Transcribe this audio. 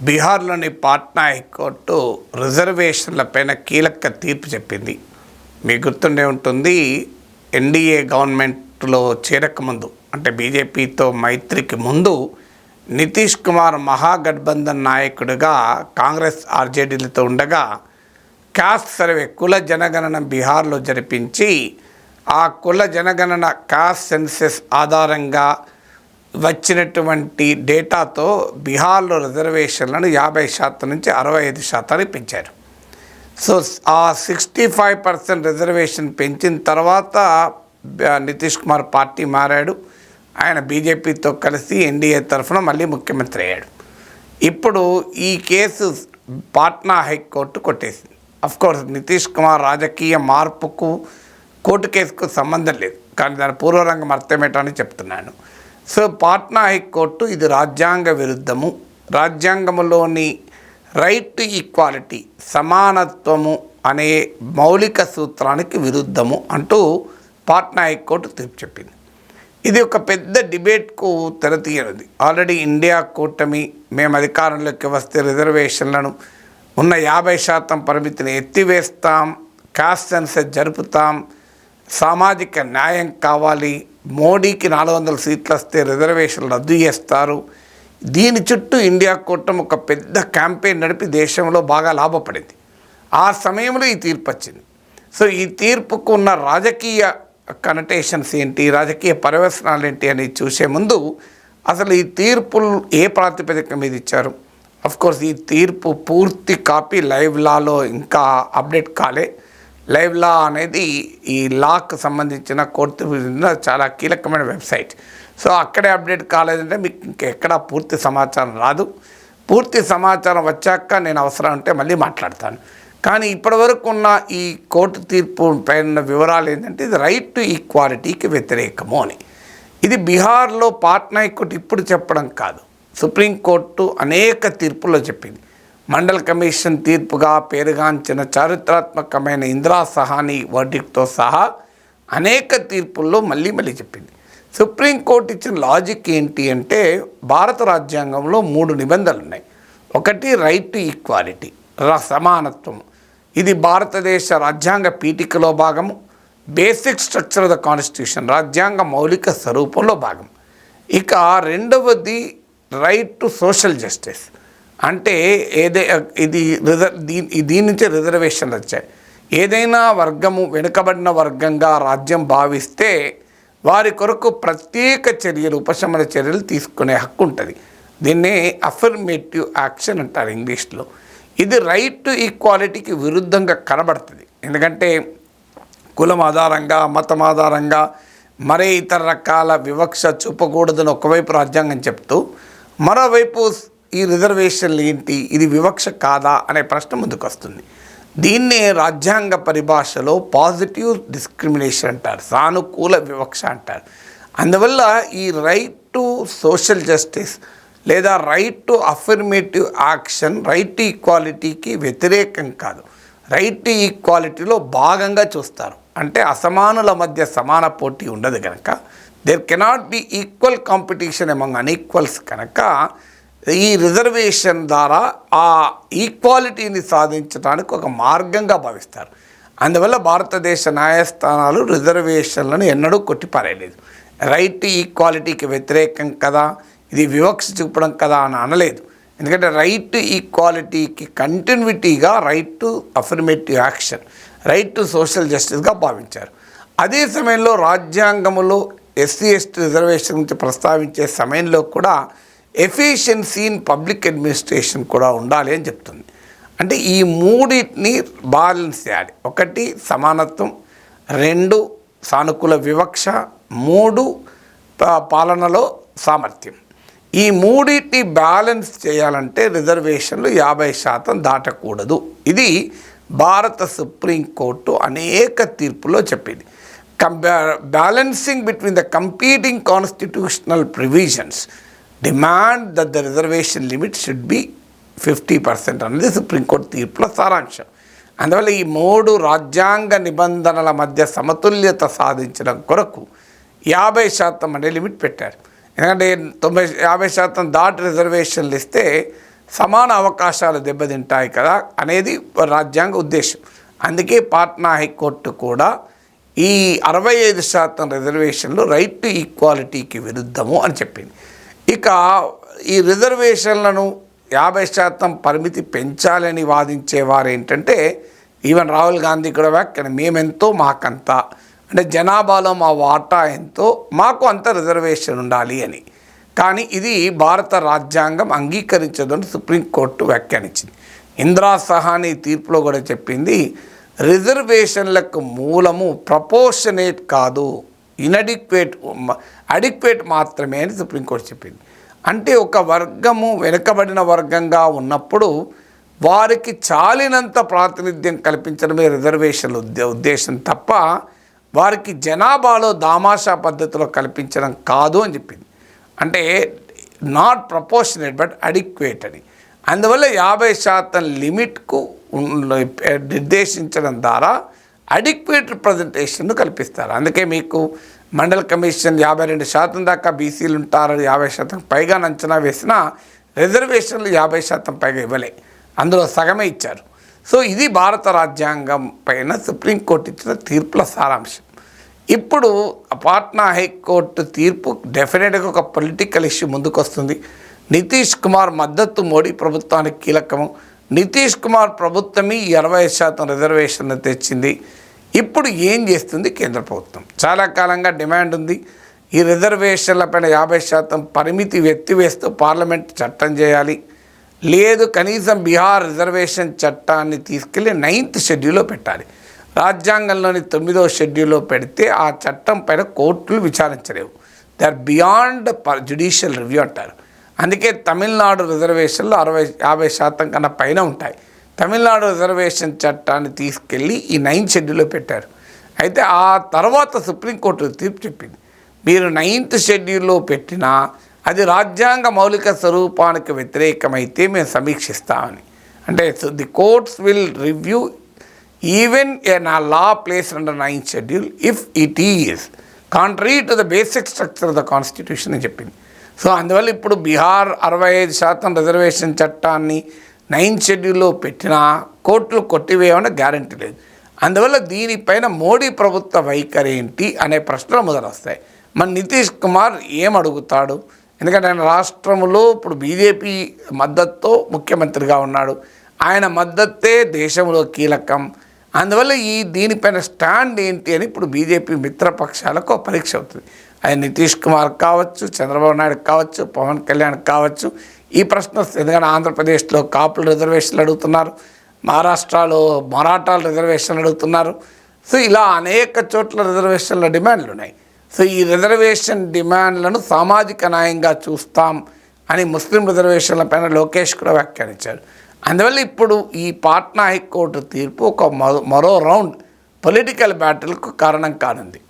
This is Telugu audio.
బీహార్లోని పాట్నా హైకోర్టు రిజర్వేషన్లపైన కీలక తీర్పు చెప్పింది. మీకు గుర్తుండే ఉంటుంది, ఎన్డీఏ గవర్నమెంట్లో చేరకముందు అంటే బీజేపీతో మైత్రికి ముందు నితీష్ కుమార్ మహాగఠబంధన్ నాయకుడిగా కాంగ్రెస్ ఆర్జేడీలతో ఉండగా కాస్ట్ సర్వే కుల జనగణన బీహార్లో జరిపించి ఆ కుల జనగణన కాస్ట్ సెన్సెస్ ఆధారంగా వచ్చినటువంటి డేటాతో బీహార్లో రిజర్వేషన్లను 50% నుంచి 65% పెంచారు. సో ఆ 65% రిజర్వేషన్ పెంచిన తర్వాత నితీష్ కుమార్ పార్టీ మారాడు. ఆయన బీజేపీతో కలిసి ఎన్డీఏ తరఫున మళ్ళీ ముఖ్యమంత్రి అయ్యాడు. ఇప్పుడు ఈ కేసు పాట్నా హైకోర్టు కొట్టేసింది. అఫ్కోర్స్ నితీష్ కుమార్ రాజకీయ మార్పుకు కోర్టు కేసుకు సంబంధం లేదు, కానీ దాని పూర్వరంగం అర్థమేటని చెప్తున్నాను. సో పాట్నా హైకోర్టు ఇది రాజ్యాంగ విరుద్ధము, రాజ్యాంగంలోని రైట్ టు ఈక్వాలిటీ సమానత్వము అనే మౌలిక సూత్రానికి విరుద్ధము అంటూ పాట్నా హైకోర్టు తీర్పు చెప్పింది. ఇది ఒక పెద్ద డిబేట్కు తెరతీయనుంది. ఆల్రెడీ ఇండియా కూటమి మేము అధికారంలోకి వస్తే రిజర్వేషన్లను ఉన్న 50% పరిమితిని ఎత్తివేస్తాం, కాస్ట్ సెన్సస్ జరుపుతాం, సామాజిక న్యాయం కావాలి, మోడీకి 400 సీట్లు వస్తే రిజర్వేషన్లు రద్దు చేస్తారు. దీని చుట్టూ ఇండియా కూటమి ఒక పెద్ద క్యాంపెయిన్ నడిపి దేశంలో బాగా లాభపడింది. ఆ సమయంలో ఈ తీర్పు వచ్చింది. సో ఈ తీర్పుకు ఉన్న రాజకీయ కనటేషన్స్ ఏంటి, రాజకీయ పర్యవసనాలు ఏంటి అని చూసే ముందు అసలు ఈ తీర్పులు ఏ ప్రాతిపదిక మీద ఇచ్చారు? అఫ్కోర్స్ ఈ తీర్పు పూర్తి కాపీ లైవ్ లాలో ఇంకా అప్డేట్ కాలే. లైవ్ లా అనేది ఈ లాకు సంబంధించిన కోర్టు చాలా కీలకమైన వెబ్సైట్. సో అక్కడే అప్డేట్ కాలేదంటే మీకు ఇంకెక్కడా పూర్తి సమాచారం రాదు. పూర్తి సమాచారం వచ్చాక నేను అవసరం ఉంటే మళ్ళీ మాట్లాడతాను. కానీ ఇప్పటివరకు ఉన్న ఈ కోర్టు తీర్పు పైన వివరాలు ఏంటంటే ఇది రైట్ టు ఈక్వాలిటీకి వ్యతిరేకము అని. ఇది బీహార్లో పాట్నా హైకోర్టు ఇప్పుడు చెప్పడం కాదు, సుప్రీంకోర్టు అనేక తీర్పుల్లో చెప్పింది. మండల్ కమిషన్ తీర్పుగా పేరుగాంచిన చారిత్రాత్మకమైన ఇందిరా సహాని వర్డిక్ట్తో సహా అనేక తీర్పుల్లో మళ్ళీ చెప్పింది. సుప్రీంకోర్టు ఇచ్చిన లాజిక్ ఏంటి అంటే భారత రాజ్యాంగంలో 3 నిబంధనలు ఉన్నాయి. ఒకటి రైట్ టు ఈక్వాలిటీ, సమానత్వం. ఇది భారతదేశ రాజ్యాంగ పీఠికలో భాగము, basic structure of the constitution, రాజ్యాంగ మౌలిక స్వరూపంలో భాగం. ఇక రెండవది రైట్ టు సోషల్ జస్టిస్, అంటే దీని నుంచే రిజర్వేషన్లు వచ్చాయి. ఏదైనా వర్గము వెనుకబడిన వర్గంగా రాజ్యం భావిస్తే వారి కొరకు ప్రత్యేక చర్యలు, ఉపశమన చర్యలు తీసుకునే హక్కు ఉంటుంది. దీన్నే అఫర్మేటివ్ యాక్షన్ అంటారు ఇంగ్లీష్లో. ఇది రైట్ టు ఈక్వాలిటీకి విరుద్ధంగా కనబడుతుంది. ఎందుకంటే కులం ఆధారంగా, మతం ఆధారంగా మరే ఇతర రకాల వివక్ష చూపకూడదని ఒకవైపు రాజ్యాంగం చెప్తూ, మరోవైపు ఈ రిజర్వేషన్లు ఏంటి, ఇది వివక్ష కాదా అనే ప్రశ్న ముందుకు వస్తుంది. దీన్నే రాజ్యాంగ పరిభాషలో పాజిటివ్ డిస్క్రిమినేషన్ అంటారు, సానుకూల వివక్ష అంటారు. అందువల్ల ఈ రైట్ టు సోషల్ జస్టిస్ లేదా right to affirmative action right to ఈక్వాలిటీకి వ్యతిరేకం కాదు, రైట్ టు ఈక్వాలిటీలో భాగంగా చూస్తారు. అంటే అసమానుల మధ్య సమాన పోటీ ఉండదు కనుక, there cannot be equal competition among unequals కనుక ఈ రిజర్వేషన్ ద్వారా ఆ ఈక్వాలిటీని సాధించడానికి ఒక మార్గంగా భావిస్తారు. అందువల్ల భారతదేశ న్యాయస్థానాలు రిజర్వేషన్లను ఎన్నడూ కొట్టిపారేయలేదు. రైట్ టు ఈక్వాలిటీకి వ్యతిరేకం కదా, ఇది వివక్ష చూపడం కదా అని అనలేదు. ఎందుకంటే రైట్ టు ఈక్వాలిటీకి కంటిన్యూటీగా right to affirmative action, right to social జస్టిస్గా భావించారు. అదే సమయంలో రాజ్యాంగంలో ఎస్సీ ఎస్టీ రిజర్వేషన్ గురించి ప్రస్తావించే సమయంలో కూడా ఎఫిషియన్సీ ఇన్ పబ్లిక్ అడ్మినిస్ట్రేషన్ కూడా ఉండాలి అని చెప్తుంది. అంటే ఈ మూడింటిని బ్యాలెన్స్ చేయాలి. ఒకటి సమానత్వం, 2 సానుకూల వివక్ష, 3 పాలనలో సామర్థ్యం. ఈ మూడింటిని బ్యాలెన్స్ చేయాలంటే రిజర్వేషన్లు 50% దాటకూడదు. ఇది భారత సుప్రీంకోర్టు అనేక తీర్పులో చెప్పింది. Balancing between the competing constitutional provisions demand that the reservation limit should be 50% అనేది సుప్రీంకోర్టు తీర్పుల సారాంశం. అందువల్ల ఈ 3 రాజ్యాంగ నిబంధనల మధ్య సమతుల్యత సాధించడం కొరకు 50% అనే లిమిట్ పెట్టారు. ఎందుకంటే 50% దాటి రిజర్వేషన్లు ఇస్తే సమాన అవకాశాలు దెబ్బతింటాయి కదా అనేది రాజ్యాంగ ఉద్దేశం. అందుకే పాట్నా హైకోర్టు కూడా ఈ 65% రిజర్వేషన్లు రైట్ టు ఈక్వాలిటీకి విరుద్ధము అని చెప్పింది. ఇక ఈ రిజర్వేషన్లను 50% పరిమితి పెంచాలని వాదించేవారు ఏంటంటే, ఈవెన్ రాహుల్ గాంధీ కూడా వ్యాఖ్యానం, మేమెంతో మాకంత, అంటే జనాభాలో మా వాటా ఎంతో మాకు అంత రిజర్వేషన్ ఉండాలి అని. కానీ ఇది భారత రాజ్యాంగం అంగీకరించదని సుప్రీంకోర్టు వ్యాఖ్యానించింది. ఇందిరా సహాని తీర్పులో కూడా చెప్పింది, రిజర్వేషన్లకు మూలము ప్రపోర్షనేట్ కాదు, అడిక్వేట్ మాత్రమే అని సుప్రీంకోర్టు చెప్పింది. అంటే ఒక వర్గము వెనుకబడిన వర్గంగా ఉన్నప్పుడు వారికి చాలినంత ప్రాతినిధ్యం కల్పించడమే రిజర్వేషన్ల ఉద్దేశం తప్ప వారికి జనాభాలో దామాషా పద్ధతిలో కల్పించడం కాదు అని చెప్పింది. అంటే నాట్ ప్రపోర్షనేట్ బట్ అడిక్వేట్ అని. అందువల్ల 50% లిమిట్కు నిర్దేశించడం ద్వారా అడిక్వేట్ రిప్రజెంటేషన్ను కల్పిస్తారు. అందుకే మీకు మండల్ కమిషన్ 52% దాకా బీసీలు ఉంటారని 50% పైగా అంచనా వేసిన రిజర్వేషన్లు 50% పైగా ఇవ్వలే, అందులో సగమే ఇచ్చారు. సో ఇది భారత రాజ్యాంగం పైన సుప్రీంకోర్టు ఇచ్చిన తీర్పుల సారాంశం. ఇప్పుడు పాట్నా హైకోర్టు తీర్పు డెఫినెట్గా ఒక పొలిటికల్ ఇష్యూ ముందుకు వస్తుంది. నితీష్ కుమార్ మద్దతు మోడీ ప్రభుత్వానికి కీలకము. నితీష్ కుమార్ ప్రభుత్వమే 65% రిజర్వేషన్లు తెచ్చింది. ఇప్పుడు ఏం చేస్తుంది కేంద్ర ప్రభుత్వం? చాలా కాలంగా డిమాండ్ ఉంది, ఈ రిజర్వేషన్లపైన 50% పరిమితి ఎత్తివేస్తూ పార్లమెంట్ చట్టం చేయాలి, లేదు కనీసం బీహార్ రిజర్వేషన్ చట్టాన్ని తీసుకెళ్ళి 9th షెడ్యూల్లో పెట్టాలి. రాజ్యాంగంలోని 9వ షెడ్యూల్లో పెడితే ఆ చట్టం పైన కోర్టులు విచారించలేవు, they are beyond judicial review అంటారు. అందుకే తమిళనాడు రిజర్వేషన్లు 50% కన్నా పైన ఉంటాయి. తమిళనాడు రిజర్వేషన్ చట్టాన్ని తీసుకెళ్ళి ఈ 9th షెడ్యూల్లో పెట్టారు. అయితే ఆ తర్వాత సుప్రీంకోర్టు తీర్పు చెప్పింది, మీరు 9th షెడ్యూల్లో పెట్టినా అది రాజ్యాంగ మౌలిక స్వరూపానికి వ్యతిరేకమైతే మేము సమీక్షిస్తామని. అంటే the courts will review even an ఆ law placed under 9th schedule if it is contrary to the basic structure of the constitution అని చెప్పింది. సో అందువల్ల ఇప్పుడు బీహార్ 65% రిజర్వేషన్ చట్టాన్ని 9th షెడ్యూల్లో పెట్టినా కోర్టులు కొట్టివేయమని గ్యారంటీ లేదు. అందువల్ల దీనిపైన మోడీ ప్రభుత్వ వైఖరి ఏంటి అనే ప్రశ్నలు మొదలొస్తాయి. మరి నితీష్ కుమార్ ఏం అడుగుతాడు? ఎందుకంటే ఆయన రాష్ట్రంలో ఇప్పుడు బీజేపీ మద్దతుతో ముఖ్యమంత్రిగా ఉన్నాడు, ఆయన మద్దతే దేశంలో కీలకం. అందువల్ల దీనిపైన స్టాండ్ ఏంటి అని ఇప్పుడు బీజేపీ మిత్రపక్షాలకు పరీక్ష అవుతుంది. అది నితీష్ కుమార్ కావచ్చు, చంద్రబాబు నాయుడు కావచ్చు, పవన్ కళ్యాణ్ కావచ్చు. ఈ ప్రశ్న వస్తుంది, ఎందుకంటే ఆంధ్రప్రదేశ్లో కాపుల రిజర్వేషన్లు అడుగుతున్నారు, మహారాష్ట్రలో మరాఠాల రిజర్వేషన్లు అడుగుతున్నారు. సో ఇలా అనేక చోట్ల రిజర్వేషన్ల డిమాండ్లు ఉన్నాయి. సో ఈ రిజర్వేషన్ డిమాండ్లను సామాజిక న్యాయంగా చూస్తాం అని ముస్లిం రిజర్వేషన్ల పైన లోకేష్ కూడా వ్యాఖ్యానించారు. అందువల్ల ఇప్పుడు ఈ పాట్నా హైకోర్టు తీర్పు ఒక మరో రౌండ్ పొలిటికల్ బ్యాటిల్కు కారణం కానుంది.